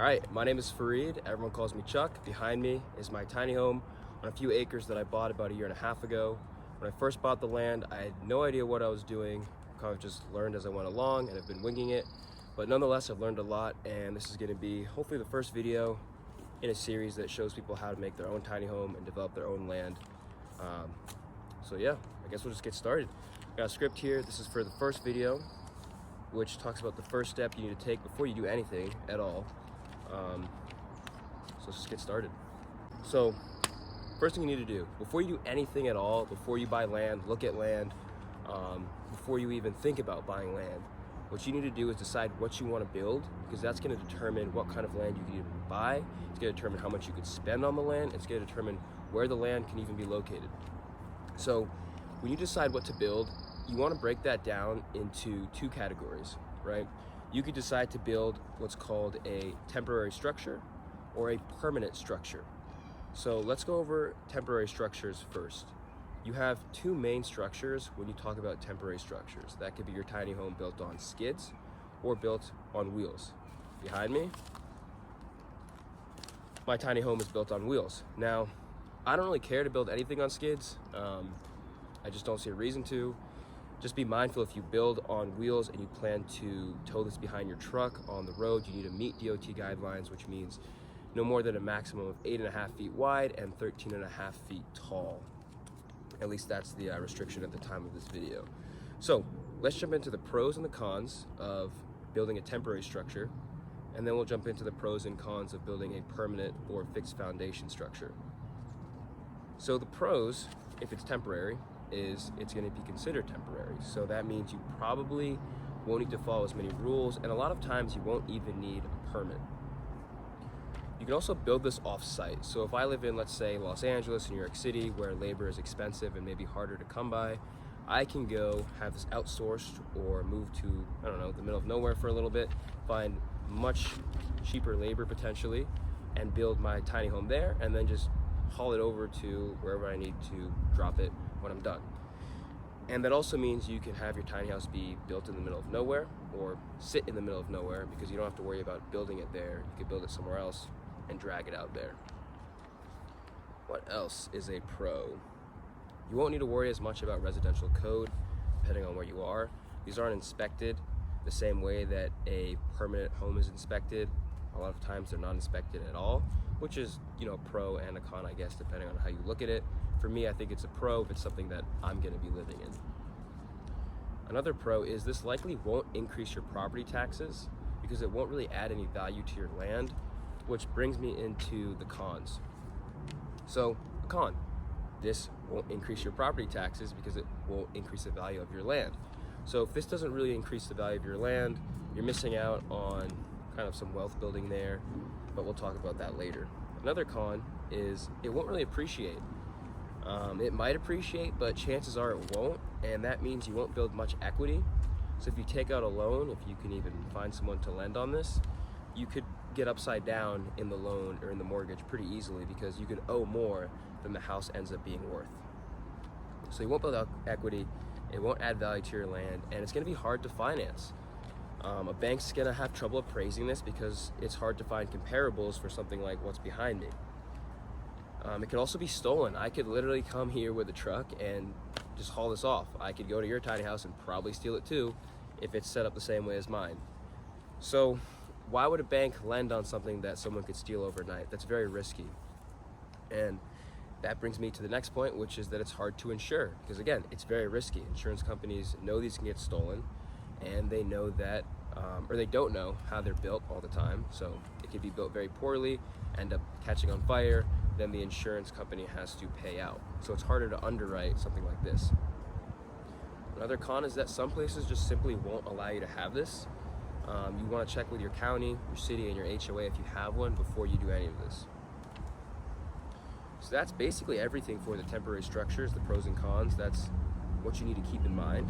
Alright, my name is Fareed, everyone calls me Chuck. Behind me is my tiny home on a few acres that I bought about a year and a half ago. When I first bought the land, I had no idea what I was doing. Kind of just learned as I went along and I've been winging it. But nonetheless, I've learned a lot, and this is going to be hopefully the first video in a series that shows people how to make their own tiny home and develop their own land. So yeah, I guess we'll just get started. I got a script here. This is for the first video, which talks about the first step you need to take before you do anything at all. So let's just get started. So first thing you need to do before you do anything at all, before you buy land, look at land, before you even think about buying land, what you need to do is decide what you want to build, because that's going to determine what kind of land you can even buy. It's going to determine how much you could spend on the land. It's going to determine where the land can even be located. So when you decide what to build, you want to break that down into two categories, right? You could decide to build what's called a temporary structure or a permanent structure. So let's go over temporary structures first. You have two main structures when you talk about temporary structures. That could be your tiny home built on skids or built on wheels. Behind me, my tiny home is built on wheels. Now, I don't really care to build anything on skids. I just don't see a reason to. Just be mindful, if you build on wheels and you plan to tow this behind your truck on the road, you need to meet DOT guidelines, which means no more than a maximum of 8.5 feet wide and 13.5 feet tall. At least that's the restriction at the time of this video. So let's jump into the pros and the cons of building a temporary structure, and then we'll jump into the pros and cons of building a permanent or fixed foundation structure. So the pros, if it's temporary, is it's going to be considered temporary. So that means you probably won't need to follow as many rules, and a lot of times you won't even need a permit. You can also build this off-site. So if I live in, let's say, Los Angeles, New York City, where labor is expensive and maybe harder to come by, I can go have this outsourced or move to, I don't know, the middle of nowhere for a little bit, find much cheaper labor potentially, and build my tiny home there, and then just haul it over to wherever I need to drop it when I'm done. And that also means you can have your tiny house be built in the middle of nowhere or sit in the middle of nowhere, because you don't have to worry about building it there. You could build it somewhere else and drag it out there. What else is a pro? You won't need to worry as much about residential code depending on where you are. These aren't inspected the same way that a permanent home is inspected. A lot of times they're not inspected at all, which is, a pro and a con, I guess, depending on how you look at it. For me, I think it's a pro if it's something that I'm going to be living in. Another pro is this likely won't increase your property taxes, because it won't really add any value to your land, which brings me into the cons. So, a con, this won't increase your property taxes because it won't increase the value of your land. So if this doesn't really increase the value of your land, you're missing out on kind of some wealth building there, but we'll talk about that later. Another con is it won't really appreciate. It might appreciate, but chances are it won't, and that means you won't build much equity. So if you take out a loan, if you can even find someone to lend on this, you could get upside down in the loan or in the mortgage pretty easily, because you could owe more than the house ends up being worth. So you won't build up equity, it won't add value to your land, and it's going to be hard to finance. A bank's going to have trouble appraising this because it's hard to find comparables for something like what's behind me. It could also be stolen. I could literally come here with a truck and just haul this off. I could go to your tiny house and probably steal it too if it's set up the same way as mine. So why would a bank lend on something that someone could steal overnight? That's very risky. And that brings me to the next point, which is that it's hard to insure, because again, it's very risky. Insurance companies know these can get stolen, and they know that, or they don't know how they're built all the time. So it could be built very poorly, end up catching on fire, then the insurance company has to pay out. So it's harder to underwrite something like this. Another con is that some places just simply won't allow you to have this. You want to check with your county, your city, and your HOA if you have one before you do any of this. So that's basically everything for the temporary structures, the pros and cons. That's what you need to keep in mind.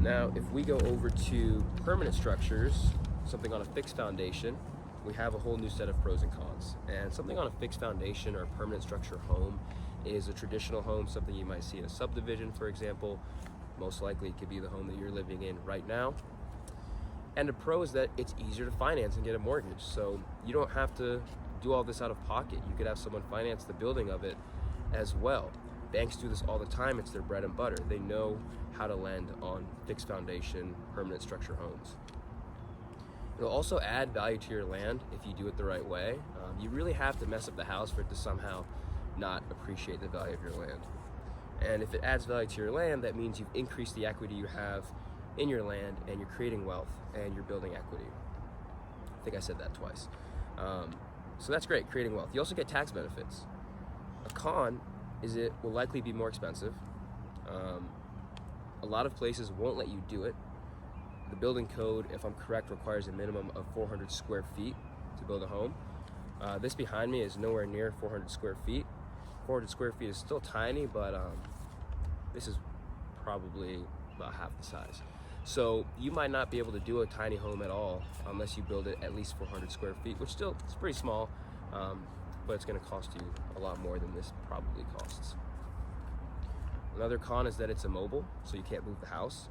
Now, if we go over to permanent structures, something on a fixed foundation, we have a whole new set of pros and cons. And something on a fixed foundation or a permanent structure home is a traditional home, something you might see in a subdivision, for example. Most likely it could be the home that you're living in right now. And the pro is that it's easier to finance and get a mortgage. So you don't have to do all this out of pocket. You could have someone finance the building of it as well. Banks do this all the time. It's their bread and butter. They know how to lend on fixed foundation, permanent structure homes. It'll also add value to your land if you do it the right way. You really have to mess up the house for it to somehow not appreciate the value of your land. And if it adds value to your land, that means you've increased the equity you have in your land, and you're creating wealth and you're building equity. I think I said that twice. So that's great, creating wealth. You also get tax benefits. A con is it will likely be more expensive. A lot of places won't let you do it. The building code, if I'm correct, requires a minimum of 400 square feet to build a home. This behind me is nowhere near 400 square feet. 400 square feet is still tiny, but this is probably about half the size. So you might not be able to do a tiny home at all unless you build it at least 400 square feet, which still is pretty small, but it's going to cost you a lot more than this probably costs. Another con is that it's immobile, so you can't move the house.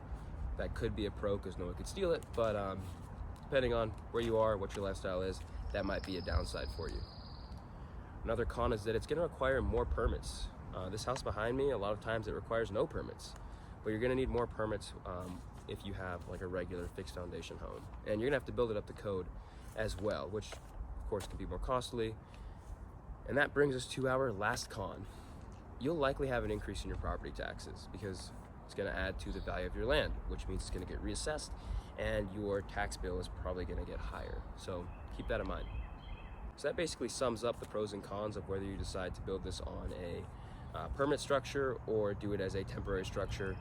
That could be a pro because no one could steal it, but depending on where you are, what your lifestyle is, that might be a downside for you. Another con is that it's going to require more permits. This house behind me, a lot of times it requires no permits, but you're going to need more permits if you have like a regular fixed foundation home. And you're going to have to build it up to code as well, which of course can be more costly. And that brings us to our last con. You'll likely have an increase in your property taxes because it's going to add to the value of your land, which means it's going to get reassessed and your tax bill is probably going to get higher. So keep that in mind. So that basically sums up the pros and cons of whether you decide to build this on a permanent structure or do it as a temporary structure.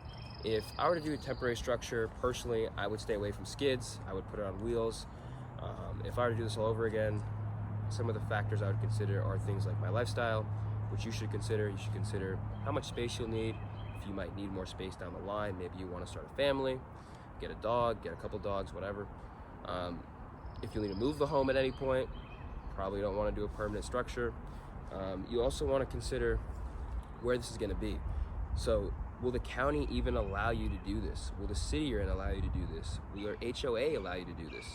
If I were to do a temporary structure, personally, I would stay away from skids. I would put it on wheels. If I were to do this all over again, some of the factors I would consider are things like my lifestyle, which you should consider. You should consider how much space you'll need. If you might need more space down the line, maybe you want to start a family, get a dog, get a couple dogs, whatever. If you need to move the home at any point, probably don't want to do a permanent structure. You also want to consider where this is going to be. So will the county even allow you to do this? Will the city you're in allow you to do this? Will your HOA allow you to do this?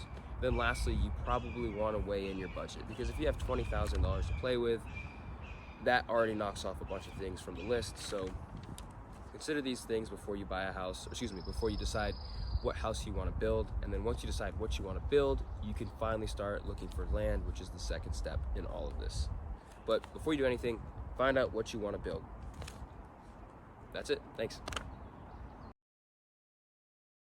Then lastly, you probably want to weigh in your budget, because if you have $20,000 to play with, that already knocks off a bunch of things from the list. So consider these things before you buy a house, before you decide what house you want to build. And then once you decide what you want to build, you can finally start looking for land, which is the second step in all of this. But before you do anything, find out what you want to build. That's it. Thanks.